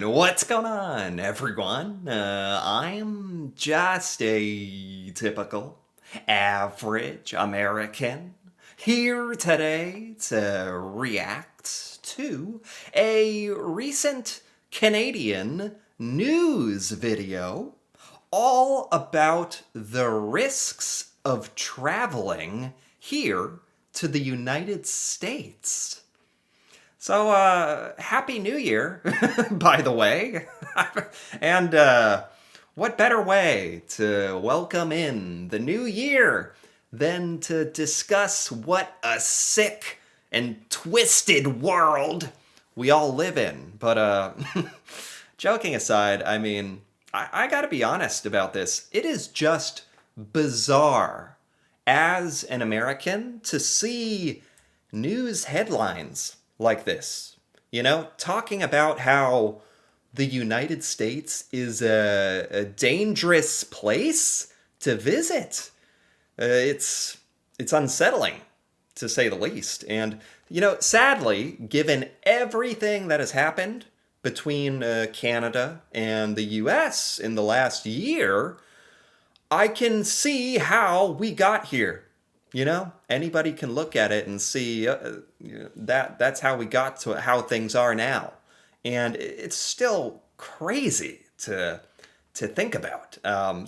What's going on, everyone? I'm just a typical, average American here today to react to a recent Canadian news video all about the risks of traveling here to the United States. So, Happy New Year, by the way. and What better way to welcome in the new year than to discuss what a sick and twisted world we all live in? But joking aside, I mean, I gotta be honest about this. It is just bizarre as an American to see news headlines like this, talking about how the United States is a dangerous place to visit. It's unsettling, to say the least. And, sadly, given everything that has happened between Canada and the US in the last year, I can see how we got here. Anybody can look at it and see that's how we got to how things are now, and it's still crazy to think about.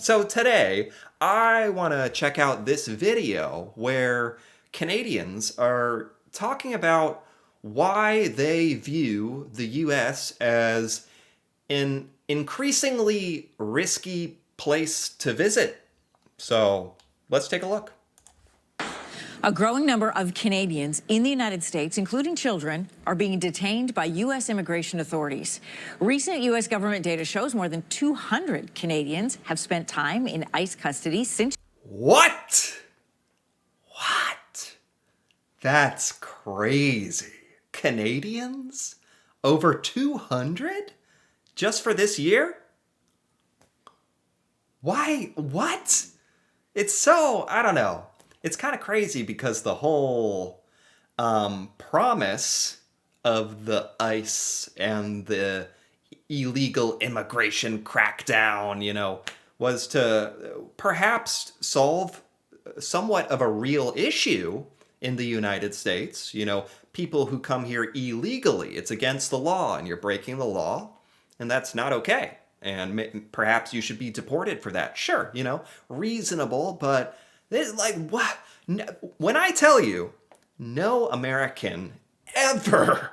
So today, I want to check out this video where Canadians are talking about why they view the U.S. as an increasingly risky place to visit. So let's take a look. A growing number of Canadians in the United States, including children, are being detained by U.S. immigration authorities. Recent U.S. government data shows more than 200 Canadians have spent time in ICE custody since... What? That's crazy. Canadians? Over 200? Just for this year? Why? What? It's so, I don't know. It's kind of crazy because the whole promise of the ICE and the illegal immigration crackdown, was to perhaps solve somewhat of a real issue in the United States. People who come here illegally, it's against the law and you're breaking the law, and that's not okay. And perhaps you should be deported for that. Sure, reasonable, but this, like, what? When I tell you, no American ever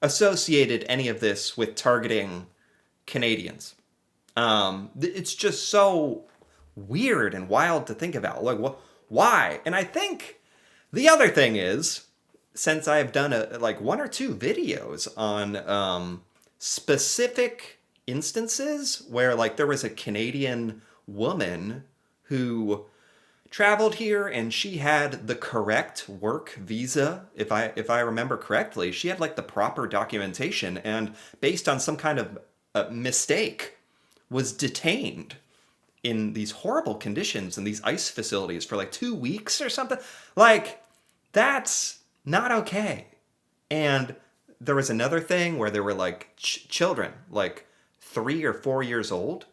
associated any of this with targeting Canadians. It's just so weird and wild to think about. Like, why? And I think the other thing is, since I've done one or two videos on specific instances where there was a Canadian woman who traveled here and she had the correct work visa, if I remember correctly. She had the proper documentation, and based on some kind of mistake was detained in these horrible conditions in these ICE facilities for 2 weeks or something. That's not okay. And there was another thing where there were children 3 or 4 years old,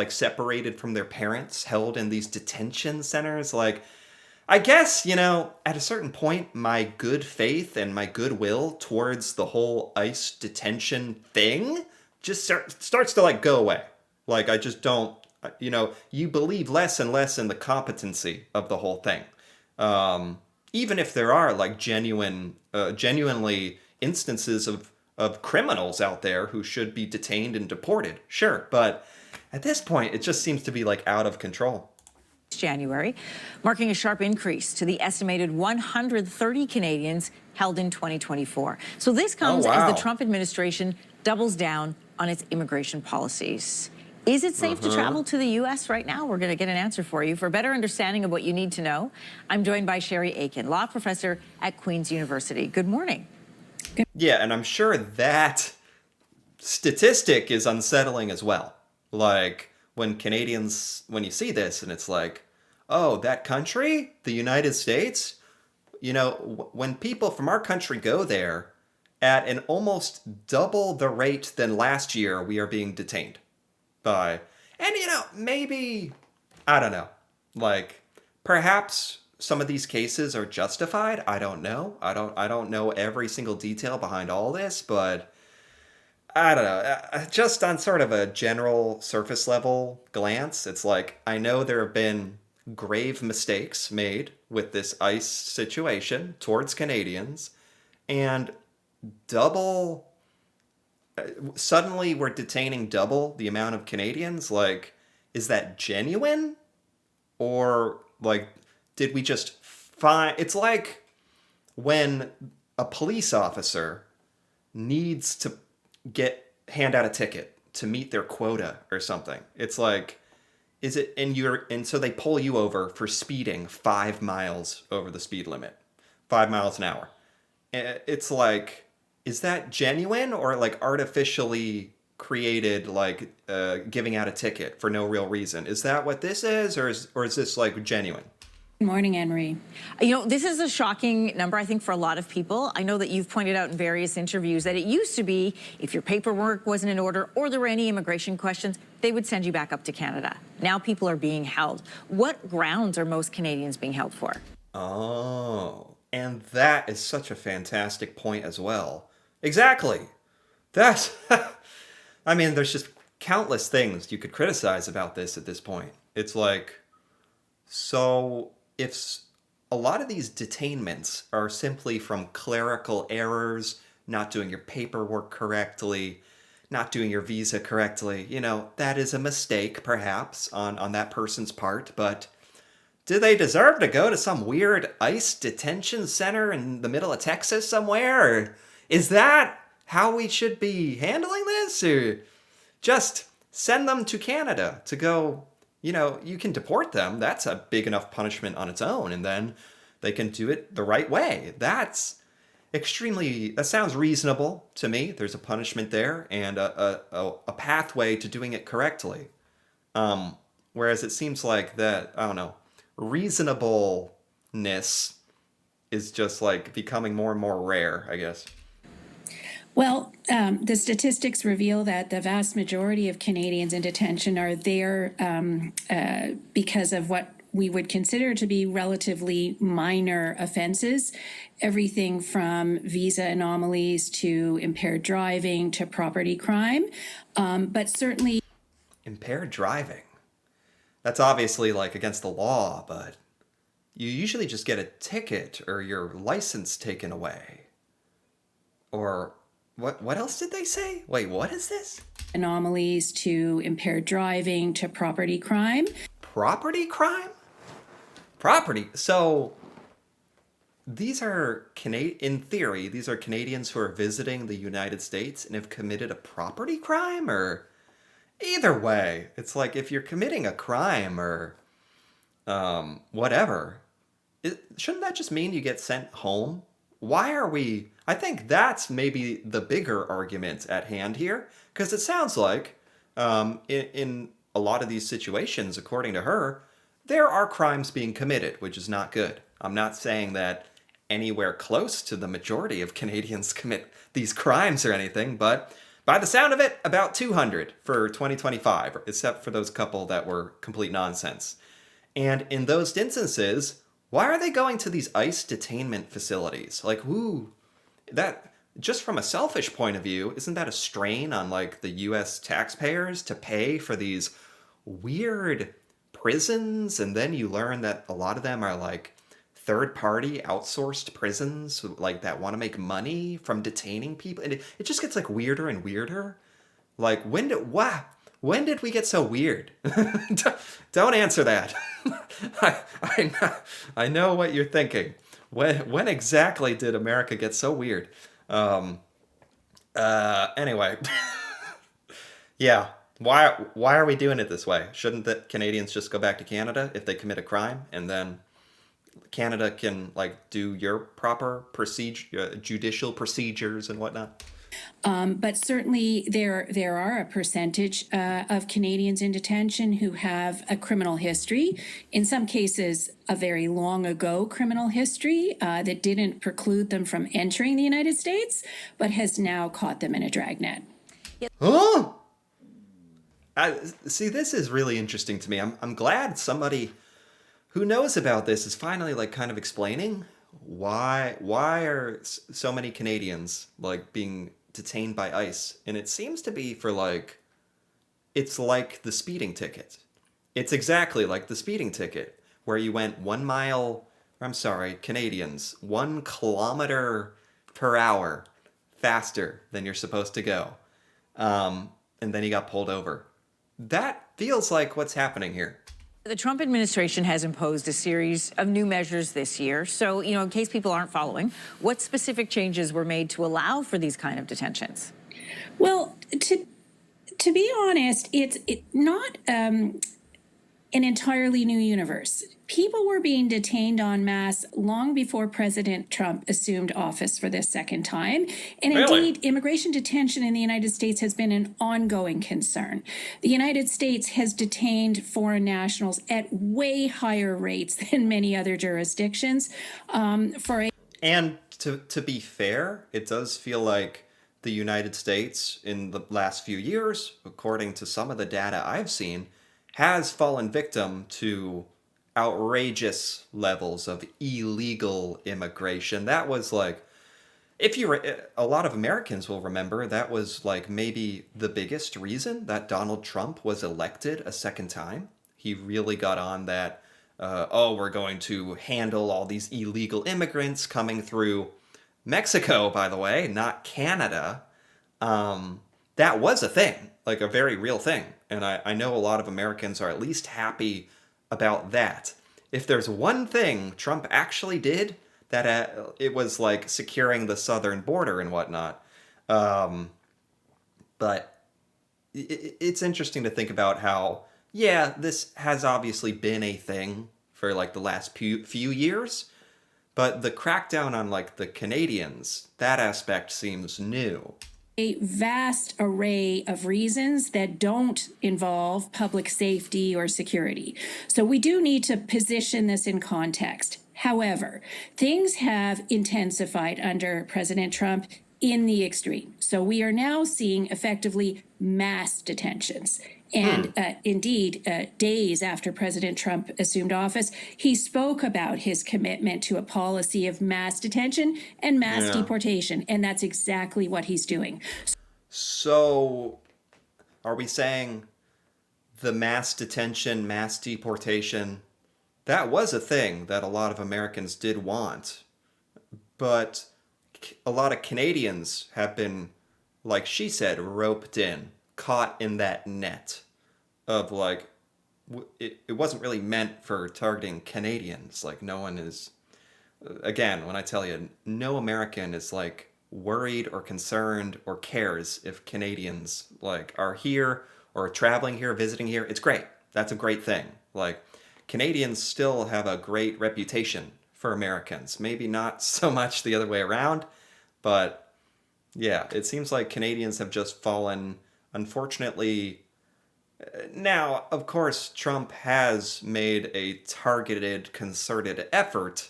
separated from their parents, held in these detention centers. I guess, at a certain point, my good faith and my goodwill towards the whole ICE detention thing just starts to go away. I just don't, you believe less and less in the competency of the whole thing. Even if there are genuinely instances of criminals out there who should be detained and deported. Sure, but at this point, it just seems to be out of control. January, marking a sharp increase to the estimated 130 Canadians held in 2024. So this comes as the Trump administration doubles down on its immigration policies. Is it safe to travel to the U.S. right now? We're going to get an answer for you. For a better understanding of what you need to know, I'm joined by Sherry Aiken, law professor at Queen's University. Good morning. Yeah, and I'm sure that statistic is unsettling as well. When you see this and it's oh, that country, the United States, when people from our country go there, at an almost double the rate than last year we are being detained by. And maybe I don't know. Like perhaps some of these cases are justified. I don't know. I don't know every single detail behind all this, but I don't know. Just on sort of a general surface level glance, it's like I know there have been grave mistakes made with this ICE situation towards Canadians, and double suddenly we're detaining double the amount of Canadians. Like, is that genuine? Or like did we just find it's like when a police officer needs to hand out a ticket to meet their quota or something. It's like, is it and so they pull you over for speeding 5 miles over the speed limit, 5 miles an hour. It's like, is that genuine or like artificially created, like giving out a ticket for no real reason? Is that what this is, or is this like genuine? Good morning, Anne Marie. This is a shocking number, I think, for a lot of people. I know that you've pointed out in various interviews that it used to be if your paperwork wasn't in order or there were any immigration questions, they would send you back up to Canada. Now people are being held. What grounds are most Canadians being held for? Oh, and that is such a fantastic point as well. Exactly. That's, I mean, there's just countless things you could criticize about this at this point. It's like, so if a lot of these detainments are simply from clerical errors, not doing your paperwork correctly, not doing your visa correctly, that is a mistake perhaps on that person's part, but do they deserve to go to some weird ICE detention center in the middle of Texas somewhere? Or is that how we should be handling this? Or just send them to Canada to go, you can deport them. That's a big enough punishment on its own. And then they can do it the right way. That sounds reasonable to me. There's a punishment there and a pathway to doing it correctly. Whereas it seems like that, I don't know, reasonableness is just like becoming more and more rare, I guess. Well, the statistics reveal that the vast majority of Canadians in detention are there because of what we would consider to be relatively minor offenses, everything from visa anomalies to impaired driving to property crime. But certainly, impaired driving. That's obviously like against the law, but you usually just get a ticket or your license taken away. Or what else did they say? Wait, what is this? Anomalies to impaired driving to property crime. Property crime? So these are in theory, these are Canadians who are visiting the United States and have committed a property crime, or either way, it's like if you're committing a crime or whatever, shouldn't that just mean you get sent home? Why are we... I think that's maybe the bigger argument at hand here, because it sounds like in a lot of these situations, according to her, there are crimes being committed, which is not good. I'm not saying that anywhere close to the majority of Canadians commit these crimes or anything, but by the sound of it, about 200 for 2025, except for those couple that were complete nonsense. And in those instances, why are they going to these ICE detainment facilities? Like, that, just from a selfish point of view, isn't that a strain on like the US taxpayers to pay for these weird prisons? And then you learn that a lot of them are like third-party outsourced prisons, like that want to make money from detaining people. And it just gets like weirder and weirder. Like, when did we get so weird? Don't answer that. I know what you're thinking. When exactly did America get so weird? Anyway. Yeah. Why are we doing it this way? Shouldn't the Canadians just go back to Canada if they commit a crime, and then Canada can like do your proper judicial procedures and whatnot? But certainly there are a percentage of Canadians in detention who have a criminal history, in some cases a very long ago criminal history that didn't preclude them from entering the United States, but has now caught them in a dragnet. Huh? See, this is really interesting to me. I'm glad somebody who knows about this is finally like kind of explaining why are so many Canadians like being detained by ICE, and it seems to be for like it's like the speeding ticket. It's exactly like the speeding ticket where you went 1 mile. I'm sorry, Canadians, 1 kilometer per hour faster than you're supposed to go, and then you got pulled over. That feels like what's happening here. The Trump administration has imposed a series of new measures this year. So, in case people aren't following, what specific changes were made to allow for these kind of detentions? Well, to be honest, it's not an entirely new universe. People were being detained en masse long before President Trump assumed office for this second time. And indeed, immigration detention in the United States has been an ongoing concern. The United States has detained foreign nationals at way higher rates than many other jurisdictions. And to be fair, it does feel like the United States in the last few years, according to some of the data I've seen, has fallen victim to outrageous levels of illegal immigration. That was like, a lot of Americans will remember, that was like maybe the biggest reason that Donald Trump was elected a second time. He really got on that, we're going to handle all these illegal immigrants coming through Mexico, by the way, not Canada. That was a thing, like a very real thing. And I know a lot of Americans are at least happy about that. If there's one thing Trump actually did, that it was like securing the southern border and whatnot. But it's interesting to think about how, yeah, this has obviously been a thing for like the last few years. But the crackdown on like the Canadians, that aspect seems new. A vast array of reasons that don't involve public safety or security. So we do need to position this in context. However, things have intensified under President Trump in the extreme. So we are now seeing effectively mass detentions. And indeed, days after President Trump assumed office, he spoke about his commitment to a policy of mass detention and mass deportation. And that's exactly what he's doing. So are we saying the mass detention, mass deportation, that was a thing that a lot of Americans did want, but a lot of Canadians have been, like she said, roped in, caught in that net of like, it wasn't really meant for targeting Canadians. Like no one is, again, when I tell you, no American is like worried or concerned or cares if Canadians like are here or traveling here, visiting here. It's great. That's a great thing. Like Canadians still have a great reputation for Americans. Maybe not so much the other way around, but yeah, it seems like Canadians have just fallen, unfortunately. Now, of course, Trump has made a targeted, concerted effort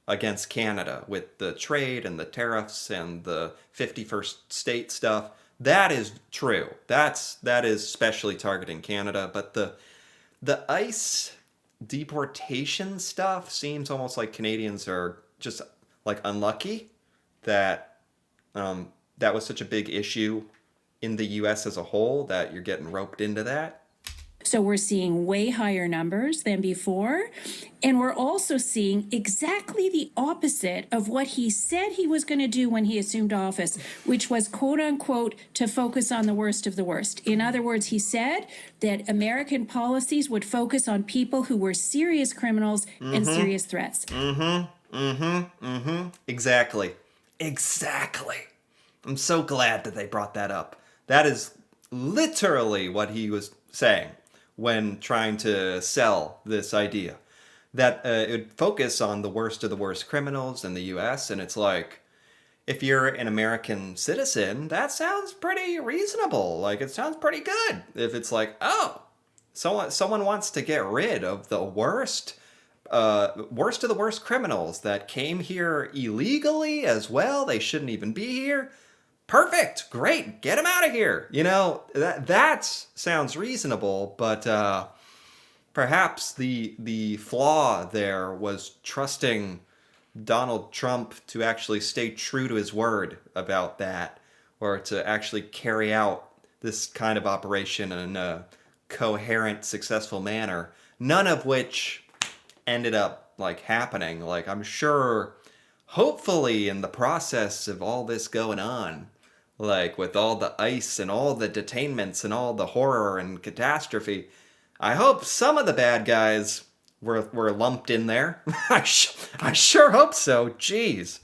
against Canada with the trade and the tariffs and the 51st state stuff. That is true. That is especially targeting Canada, but the ICE deportation stuff seems almost like Canadians are just like unlucky that that was such a big issue in the US as a whole that you're getting roped into that. So we're seeing way higher numbers than before. And we're also seeing exactly the opposite of what he said he was going to do when he assumed office, which was, quote unquote, to focus on the worst of the worst. In other words, he said that American policies would focus on people who were serious criminals and serious threats. Exactly. I'm so glad that they brought that up. That is literally what he was saying when trying to sell this idea. That it would focus on the worst of the worst criminals in the US, and it's like, if you're an American citizen, that sounds pretty reasonable. Like, it sounds pretty good. If it's like, oh, someone wants to get rid of the worst of the worst criminals that came here illegally as well. They shouldn't even be here. Perfect. Great. Get them out of here. That sounds reasonable, but perhaps the flaw there was trusting Donald Trump to actually stay true to his word about that, or to actually carry out this kind of operation in a coherent, successful manner, none of which ended up like happening. Like, I'm sure, hopefully, in the process of all this going on, like with all the ICE and all the detainments and all the horror and catastrophe, I hope some of the bad guys were lumped in there. I sure hope so. Jeez.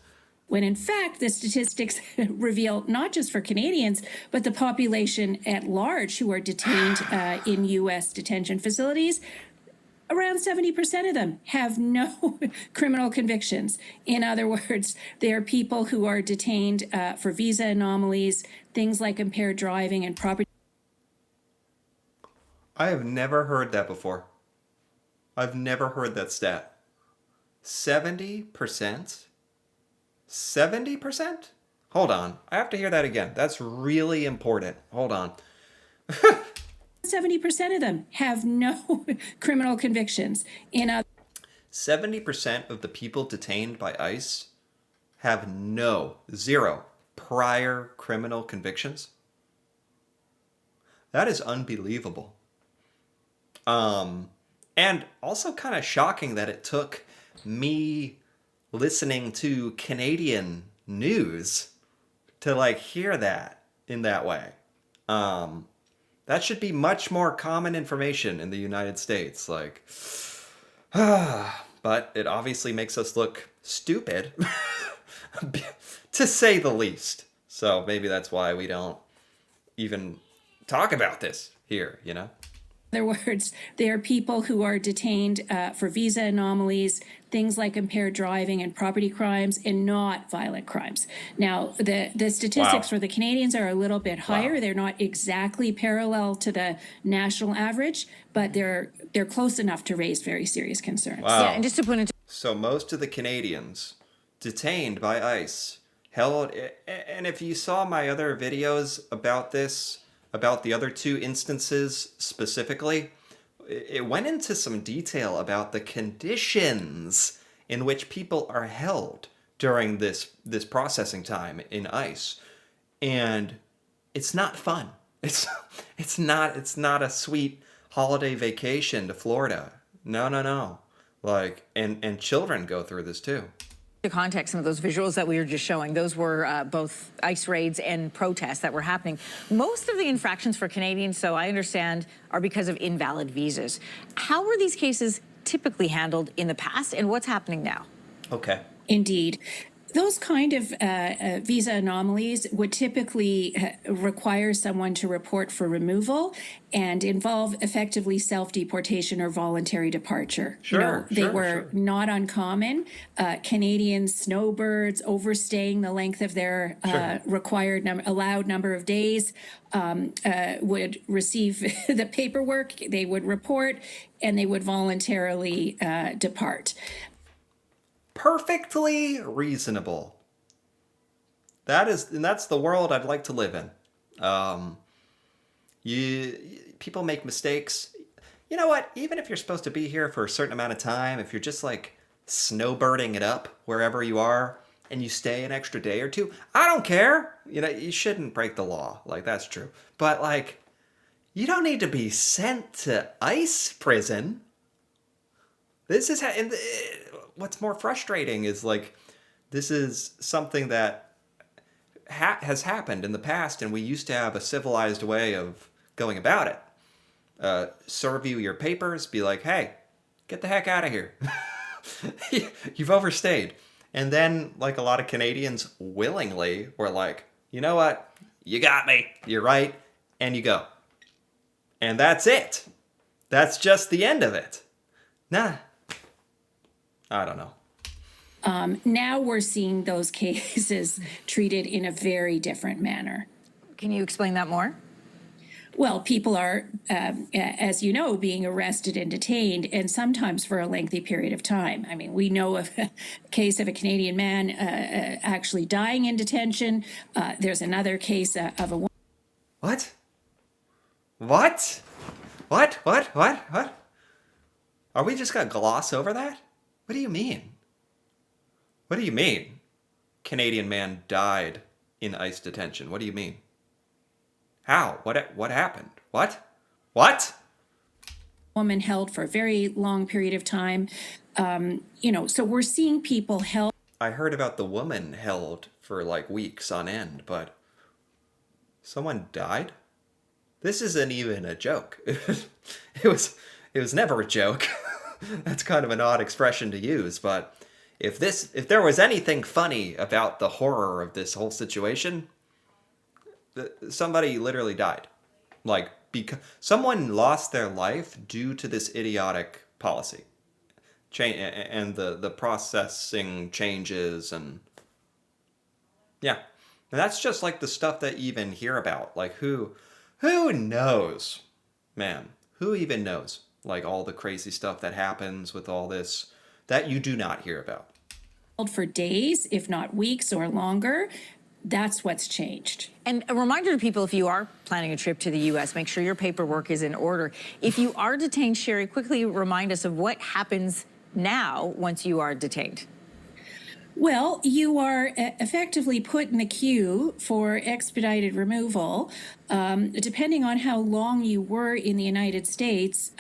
When in fact, the statistics reveal not just for Canadians, but the population at large who are detained in U.S. detention facilities, around 70% of them have no criminal convictions. In other words, they are people who are detained for visa anomalies, things like impaired driving and property. I have never heard that before. I've never heard that stat. 70%? 70%? Hold on. I have to hear that again. That's really important. Hold on. 70% of them have no criminal convictions. 70% of the people detained by ICE have zero prior criminal convictions. That is unbelievable. And also kind of shocking that it took me listening to Canadian news to like hear that in that way. That should be much more common information in the United States. Like, but it obviously makes us look stupid, to say the least. So maybe that's why we don't even talk about this here, In other words, they are people who are detained for visa anomalies, things like impaired driving and property crimes, and not violent crimes. Now, the statistics for the Canadians are a little bit higher. Wow. They're not exactly parallel to the national average, but they're close enough to raise very serious concerns. Wow. Yeah, and just to put into so most of the Canadians detained by ICE held, and if you saw my other videos about this, about the other two instances specifically, it went into some detail about the conditions in which people are held during this processing time in ICE. And it's not fun. It's not a sweet holiday vacation to Florida. No. Like, and children go through this too. to context, some of those visuals that we were just showing, those were both ICE raids and protests that were happening. Most of the infractions for Canadians, so I understand, are because of invalid visas. How were these cases typically handled in the past, and what's happening now? Okay. Indeed. Those kind of visa anomalies would typically require someone to report for removal and involve effectively self-deportation or voluntary departure. Sure, they were not uncommon. Canadian snowbirds overstaying the length of their required allowed number of days would receive the paperwork, they would report, and they would voluntarily depart. Perfectly reasonable. That's the world I'd like to live in. People make mistakes. You know what? Even if you're supposed to be here for a certain amount of time, if you're just like snowbirding it up wherever you are and you stay an extra day or two, I don't care. You know, you shouldn't break the law. Like, that's true. But like, you don't need to be sent to ICE prison. This is what's more frustrating is like, this is something that has happened in the past, and we used to have a civilized way of going about it. Serve you your papers, be like, hey, get the heck out of here. You've overstayed. And then, like, a lot of Canadians willingly were like, you know what? You got me. You're right. And you go. And that's it. That's just the end of it. Nah. I don't know. Now we're seeing those cases treated in a very different manner. Can you explain that more? Well, people are, as you know, being arrested and detained, and sometimes for a lengthy period of time. I mean, we know of a case of a Canadian man actually dying in detention. There's another case of a woman. What? What? What? Are we just gonna gloss over that? What do you mean? What do you mean? Canadian man died in ICE detention. What do you mean? How? What happened? What? Woman held for a very long period of time. So we're seeing people held. I heard about the woman held for like weeks on end, but someone died? This isn't even a joke. It was never a joke. That's kind of an odd expression to use, but if there was anything funny about the horror of this whole situation, somebody literally died. Like, because someone lost their life due to this idiotic policy. And the processing changes, and yeah. And that's just like the stuff that you even hear about. Like, who knows? Man, who even knows? Like, all the crazy stuff that happens with all this that you do not hear about. For days, if not weeks or longer. That's what's changed. And a reminder to people, if you are planning a trip to the U.S., make sure your paperwork is in order. If you are detained, Sherry, quickly remind us of what happens now once you are detained. Well, you are effectively put in the queue for expedited removal. Depending on how long you were in the United States,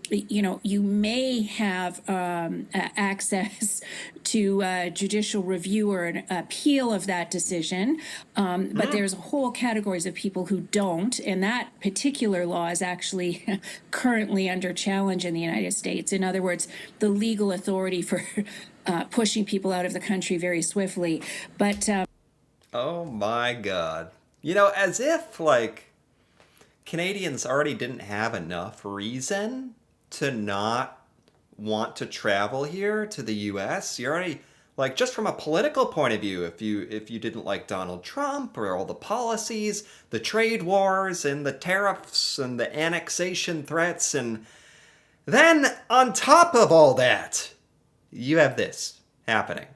you may have access to judicial review or an appeal of that decision. But there's whole categories of people who don't, and that particular law is actually currently under challenge in the United States. In other words, the legal authority for pushing people out of the country very swiftly. But oh my God. You know, as if, like, Canadians already didn't have enough reason to not want to travel here to the US. You're already, like, just from a political point of view, if you didn't like Donald Trump or all the policies, the trade wars and the tariffs and the annexation threats, and then on top of all that, you have this happening,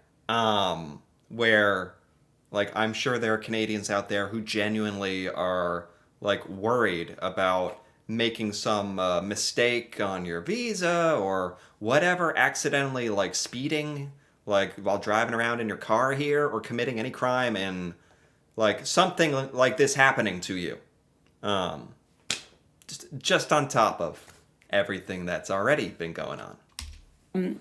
where, like, I'm sure there are Canadians out there who genuinely are, like, worried about making some mistake on your visa or whatever, accidentally, like, speeding, like, while driving around in your car here, or committing any crime, and, like, something like this happening to you. Just on top of everything that's already been going on.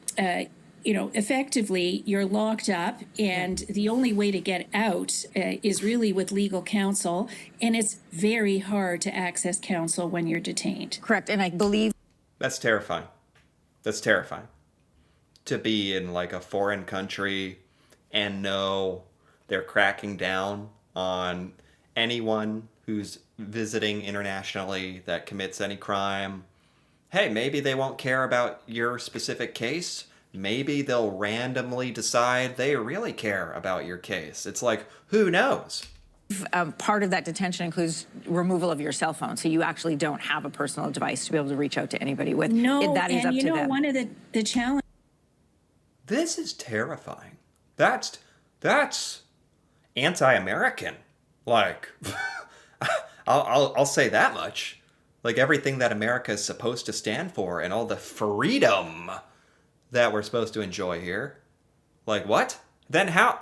Effectively, you're locked up, and the only way to get out is really with legal counsel, and it's very hard to access counsel when you're detained. Correct, and I believe... That's terrifying. That's terrifying. To be in, like, a foreign country and know they're cracking down on anyone who's visiting internationally that commits any crime. Hey, maybe they won't care about your specific case. Maybe they'll randomly decide they really care about your case. It's like, who knows? Part of that detention includes removal of your cell phone, so you actually don't have a personal device to be able to reach out to anybody with. No, that is and up you to know, them. one of the challenges. This is terrifying. That's anti-American. Like, I'll say that much. Like, everything that America is supposed to stand for and all the freedom that we're supposed to enjoy here. Like, what? Then how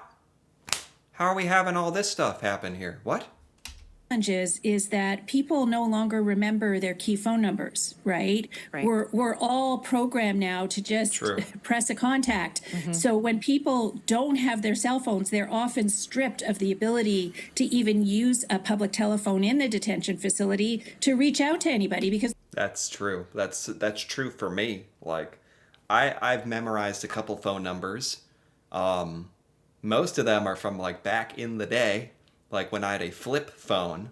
are we having all this stuff happen here? What? Is that people no longer remember their key phone numbers, right? We're all programmed now to just press a contact. So when people don't have their cell phones, they're often stripped of the ability to even use a public telephone in the detention facility to reach out to anybody, because that's true. That's true for me. Like, I've memorized a couple phone numbers. Most of them are from, like, back in the day, like when I had a flip phone,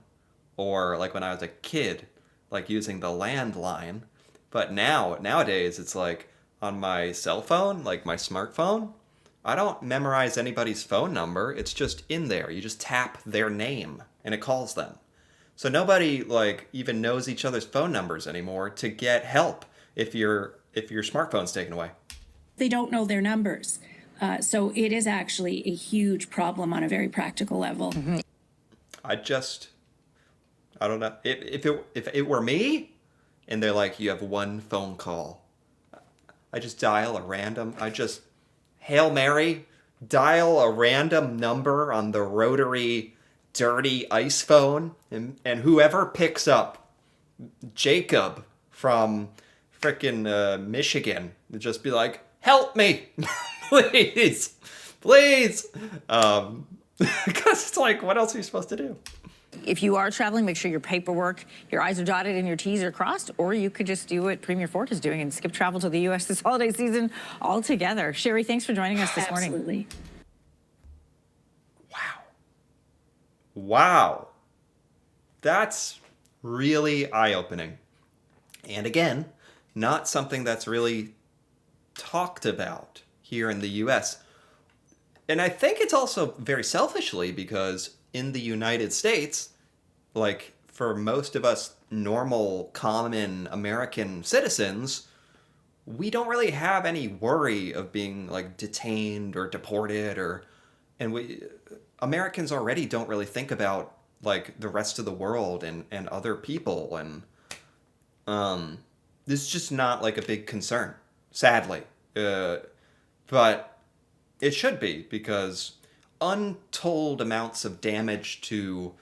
or like when I was a kid, like using the landline. But nowadays it's like on my cell phone, like my smartphone, I don't memorize anybody's phone number. It's just in there. You just tap their name and it calls them. So nobody like even knows each other's phone numbers anymore to get help if your smartphone's taken away. They don't know their numbers. So it is actually a huge problem on a very practical level. Mm-hmm. I don't know. If it were me and they're like, you have one phone call, I just dial a random, Hail Mary, dial a random number on the rotary dirty ice phone, and whoever picks up, Jacob from frickin' Michigan, would just be like, help me, please, please. Because it's like, what else are you supposed to do? If you are traveling, make sure your paperwork, your I's are dotted and your T's are crossed, or you could just do what Premier Ford is doing and skip travel to the U.S. this holiday season altogether. Sherry, thanks for joining us this morning. Absolutely. Wow. That's really eye-opening. And again, not something that's really talked about here in the US. And I think it's also very selfishly because in the United States, like for most of us normal, common American citizens, we don't really have any worry of being like detained or deported and Americans already don't really think about like the rest of the world and other people and this is just not like a big concern, sadly. But it should be because untold amounts of damage to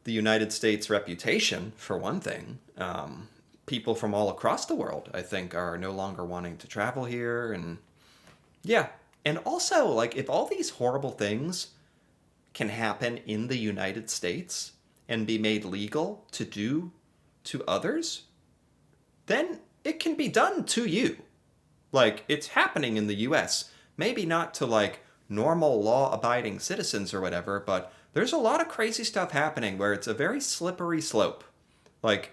the United States reputation, for one thing. People from all across the world, I think, are no longer wanting to travel here. And yeah. And also, like, if all these horrible things can happen in the United States and be made legal to do to others, then it can be done to you. Like, it's happening in the US. Maybe not to, like, normal law-abiding citizens or whatever, but there's a lot of crazy stuff happening where it's a very slippery slope. Like,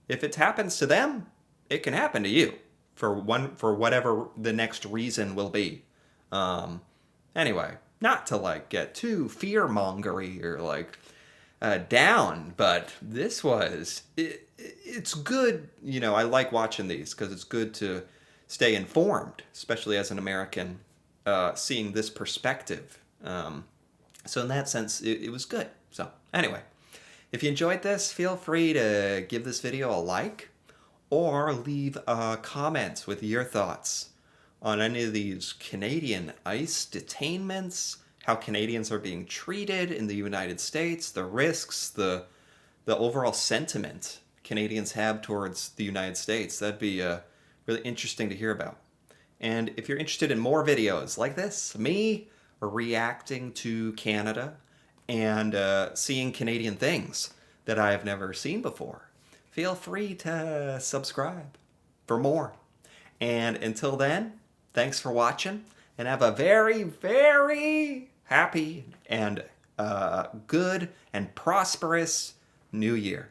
if it happens to them, it can happen to you for whatever the next reason will be. Anyway, not to, like, get too fear-mongery or, like, down, but this was... It's good, you know, I like watching these because it's good to stay informed, especially as an American, seeing this perspective. So in that sense, it was good. So anyway, if you enjoyed this, feel free to give this video a like or leave comments with your thoughts on any of these Canadian ICE detainments, how Canadians are being treated in the United States, the risks, the overall sentiment Canadians have towards the United States. That'd be really interesting to hear about. And if you're interested in more videos like this, me reacting to Canada and seeing Canadian things that I have never seen before, feel free to subscribe for more. And until then, thanks for watching and have a very, very happy and good and prosperous New Year.